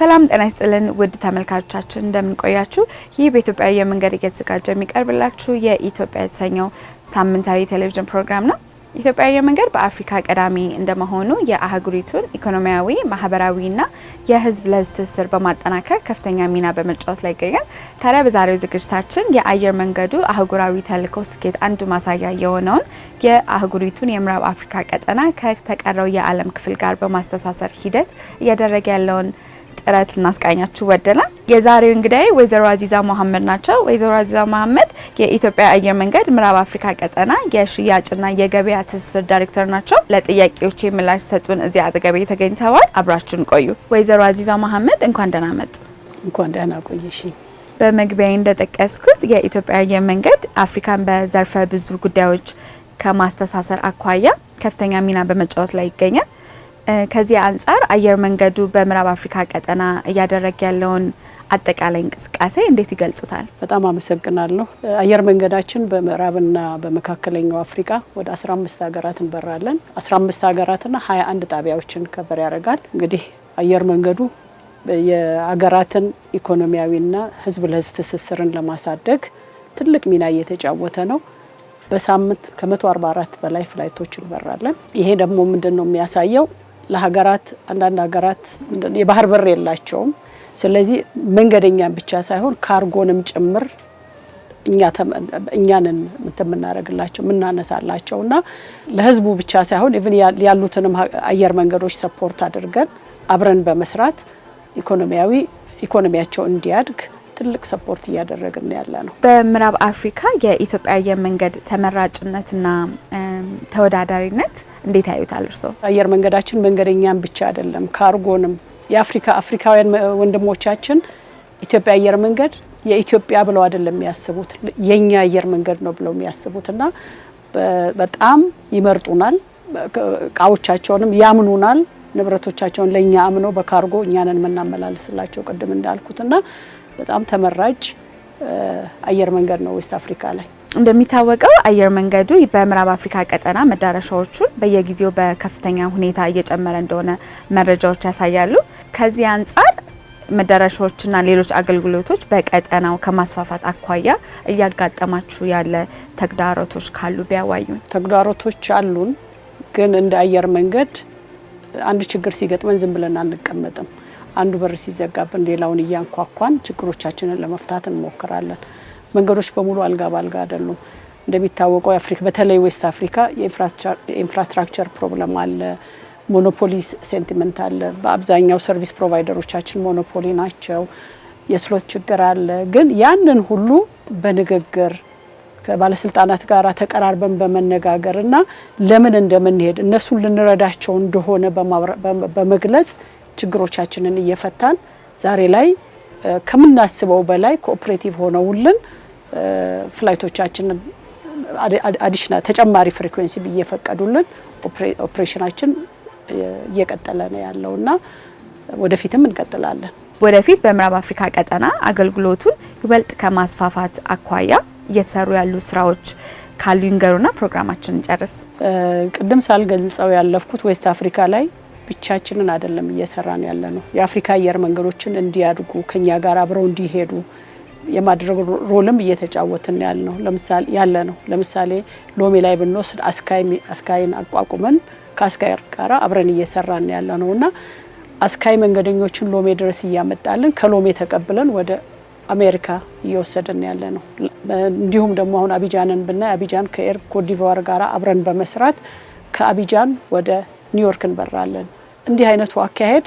ሰላም ጤና ይስጥልን ውድ ተመልካቾቻችን እንደምን ቆያችሁ? ይህ በኢትዮጵያ የመንገድ እየተዘጋጀ የሚቀርብላችሁ የኢትዮጵያ የተሰኘው ሳምንታዊ ቴሌቪዥን ፕሮግራም ነው። ኢትዮጵያ የመንገድ በአፍሪካ ቀዳሚ እንደመሆኑ የአህጉሪቱን ኢኮኖሚያዊ፣ ማህበራዊና የህዝብ ለህዝብ ትስስር በማጠናከር ከፍተኛ ሚና በመጫወት ላይ ይገኛል። ታዲያ በዛሬው ዝግጅታችን የአየር መንገዱ አህጉራዊ ተልዕኮ ስኬት አንዱ ማሳያ የሆነውን የአህጉሪቱን የምዕራብ አፍሪካ ቀጠና ከተቀረው የዓለም ክፍል ጋር በማስተሳሰር ሂደት እያደረገ ያለውን ጥረት ልናስቃኛችሁ ወደናል። የዛሬው እንግዳይ ወይዘሮ አዚዛ መሐመድ ናቸው። ወይዘሮ አዚዛ መሐመድ የኢትዮጵያ አየር መንገድ ምዕራብ አፍሪካ ቀጠና የሽያጭና የገበያ ትስስር ዳይሬክተር ናቸው። ለጥያቄዎቼ ምላሽ ሰጡን እዚህ አጠገቤ ተገኝተዋል። አብራችሁን ቆዩ። ወይዘሮ አዚዛ መሐመድ እንኳን ደህና መጡ። እንኳን ደህና ቆየሽ። በመግቢያዬ እንደጠቀስኩት የኢትዮጵያ አየር መንገድ አፍሪካን በዘርፈ ብዙ ጉዳዮች ከማስተሳሰር አኳያ ከፍተኛ ሚና በመጫወት ላይ ይገኛል። ከዚህ አንጻር አየር መንገዱ በምዕራብ አፍሪካ ቀጠና እያደረገ ያለውን አጠቃላይ እንቅስቃሴ እንዴት ይገልጹታል? በጣም አመሰግናለሁ። አየር መንገዳችን በምዕራብና በመካከለኛው አፍሪካ ወደ 15 ሀገራት እንበራለን። 15 ሀገራትና 21 ጣቢያዎችን ከበር ያደርጋል። እንግዲህ አየር መንገዱ የሀገራትን ኢኮኖሚያዊና ህዝብ ለህዝብ ትስስርን ለማሳደግ ትልቅ ሚና እየተጫወተ ነው። በሳምንት ከ144 በላይ ፍላይቶች እንበራለን። ይሄ ደግሞ ምንድነው የሚያሳየው? ለሀገራት አንዳንድ ሀገራት የባህር በር የላቸውም። ስለዚህ መንገደኛን ብቻ ሳይሆን ካርጎንም ጭምር እኛንን የምናደርግላቸው የምናነሳላቸውና ለህዝቡ ብቻ ሳይሆን ኢቭን ያሉትንም አየር መንገዶች ሰፖርት አድርገን አብረን በመስራት ኢኮኖሚያቸው እንዲያድግ ትልቅ ሰፖርት እያደረግን ያለ ነው። በምዕራብ አፍሪካ የኢትዮጵያ አየር መንገድ ተመራጭነትና ተወዳዳሪነት እንዴት ያዩታል እርሶ? አየር መንገዳችን መንገደኛን ብቻ አይደለም ካርጎንም አፍሪካውያን ወንድሞቻችን ኢትዮጵያ አየር መንገድ የኢትዮጵያ ብለው አይደለም የሚያስቡት የኛ አየር መንገድ ነው ብለው የሚያስቡትና በጣም ይመርጡናል። እቃዎቻቸውንም ያምኑናል። ንብረቶቻቸውን ለኛ አምነው በካርጎ እኛንን መናመላልስላቸው ቅድም እንዳልኩትና በጣም ተመራጭ አየር መንገድ ነው ዌስት አፍሪካ ላይ። እንደሚታወቀው አየር መንገዱ በምዕራብ አፍሪካ ቀጠና መዳረሻዎቹን በየጊዜው በከፍተኛ ሁኔታ እየጨመረ እንደሆነ መረጃዎች ያሳያሉ። ከዚህ አንጻር መዳረሻዎችና ሌሎች አገልግሎቶች በቀጠናው ከማስፋፋት አኳያ እያጋጠማችሁ ያለ ተግዳሮቶች ካሉ ቢያዋዩን። ተግዳሮቶች አሉን፣ ግን እንደ አየር መንገድ አንድ ችግር ሲገጥመን ዝም ብለን አንቀመጥም። አንዱ በር ሲዘጋብን ሌላውን እያንኳኳን ችግሮቻችንን ለመፍታት እንሞክራለን። መንገዶች በሙሉ አልጋ ባልጋ አይደሉም። እንደሚታወቀው አፍሪካ በተለይ ዌስት አፍሪካ የኢንፍራስትራክቸር ፕሮብለም አለ፣ ሞኖፖሊ ሴንቲመንት አለ። በአብዛኛው ሰርቪስ ፕሮቫይደሮቻችን ሞኖፖሊ ናቸው። የስሎት ችግር አለ። ግን ያንን ሁሉ በንግግር ከባለስልጣናት ጋር ተቀራርበን በመነጋገርና ለምን እንደምንሄድ እነሱን ልንረዳቸው እንደሆነ በመግለጽ ችግሮቻችንን እየፈታን ዛሬ ላይ ከምናስበው በላይ ኮኦፕሬቲቭ ሆነውልን ፍላይቶቻችንን አዲሽናል ተጨማሪ ፍሪኩዌንሲ እየፈቀዱልን ኦፕሬሽናችን እየቀጠለ ነው ያለውና ወደፊትም እንቀጥላለን። ወደፊት በምዕራብ አፍሪካ ቀጠና አገልግሎቱን ይበልጥ ከማስፋፋት አኳያ እየተሰሩ ያሉ ስራዎች ካሉ ይንገሩና ፕሮግራማችንን እንጨርስ። ቅድም ሳልገልጸው ያለፍኩት ዌስት አፍሪካ ላይ ብቻችንን አይደለም እየሰራን ያለ ነው። የአፍሪካ አየር መንገዶችን እንዲያድጉ ከኛ ጋር አብረው እንዲሄዱ የማድረግ ሮልም እየተጫወትን ያለ ነው። ለምሳሌ ሎሜ ላይ ብንወስድ አስካይን አቋቁመን ከአስካይ ጋር አብረን እየሰራን ያለ ነውና አስካይ መንገደኞችን ሎሜ ድረስ እያመጣልን ከሎሜ ተቀብለን ወደ አሜሪካ እየወሰደን ያለ ነው። እንዲሁም ደግሞ አሁን አቢጃንን ብናይ አቢጃን ከኤር ኮት ዲቮር ጋር አብረን በመስራት ከአቢጃን ወደ ኒውዮርክ እንበራለን። እንዲህ አይነቱ አካሄድ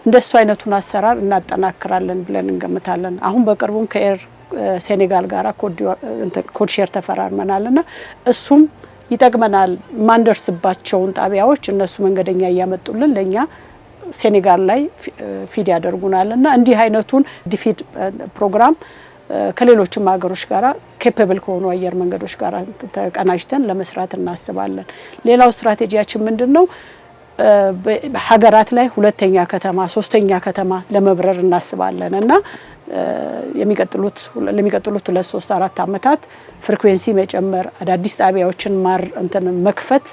እንደሱ አይነቱን አሰራር እናጠናክራለን ብለን እንገምታለን። አሁን በቅርቡም ከኤር ሴኔጋል ጋር ኮድ ሼር ተፈራርመናልና እሱም ይጠቅመናል። ማንደርስባቸውን ጣቢያዎች እነሱ መንገደኛ እያመጡልን ለኛ ሴኔጋል ላይ ፊድ ያደርጉናልና እንዲህ አይነቱን ዲፊድ ፕሮግራም ከሌሎችም ሀገሮች ጋራ ኬፓብል ከሆኑ አየር መንገዶች ጋራ ተቀናጅተን ለመስራት እናስባለን። ሌላው ስትራቴጂያችን ምንድነው? ሀገራት ላይ ሁለተኛ ከተማ ሶስተኛ ከተማ ለመብረር እናስባለንና ለሚቀጥሉት 2-3-4 አመታት ፍሪኩዌንሲ መጨመር አዳዲስ ጣቢያዎችን መክፈት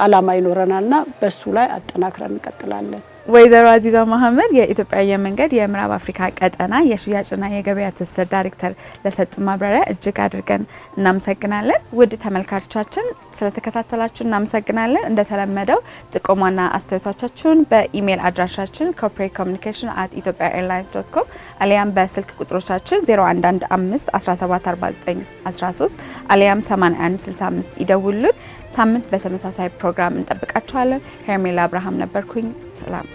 አላማ ይኖረናልና በሱ ላይ አጠናክረን እንቀጥላለን። ወይዘሮ አዚዛ መሐመድ የኢትዮጵያ አየር መንገድ የምዕራብ አፍሪካ ቀጠና የሽያጭና የገበያ ትስስር ዳይሬክተር ለሰጡ ማብራሪያ እጅግ አድርገን እናመሰግናለን። ውድ ተመልካቾቻችን ስለተከታተላችሁ እናመሰግናለን። እንደተለመደው ጥቆማና አስተያየቶቻችሁን በኢሜል አድራሻችን corporatecommunication@ethiopiaairlines.com አሊያም በስልክ ቁጥሮቻችን 0115 1749 13 አሊያም 8165 ይደውሉልን። ሳምንት በተመሳሳይ ፕሮግራም እንጠብቃችኋለን። ሄርሜላ አብርሃም ነበርኩኝ። ሰላም።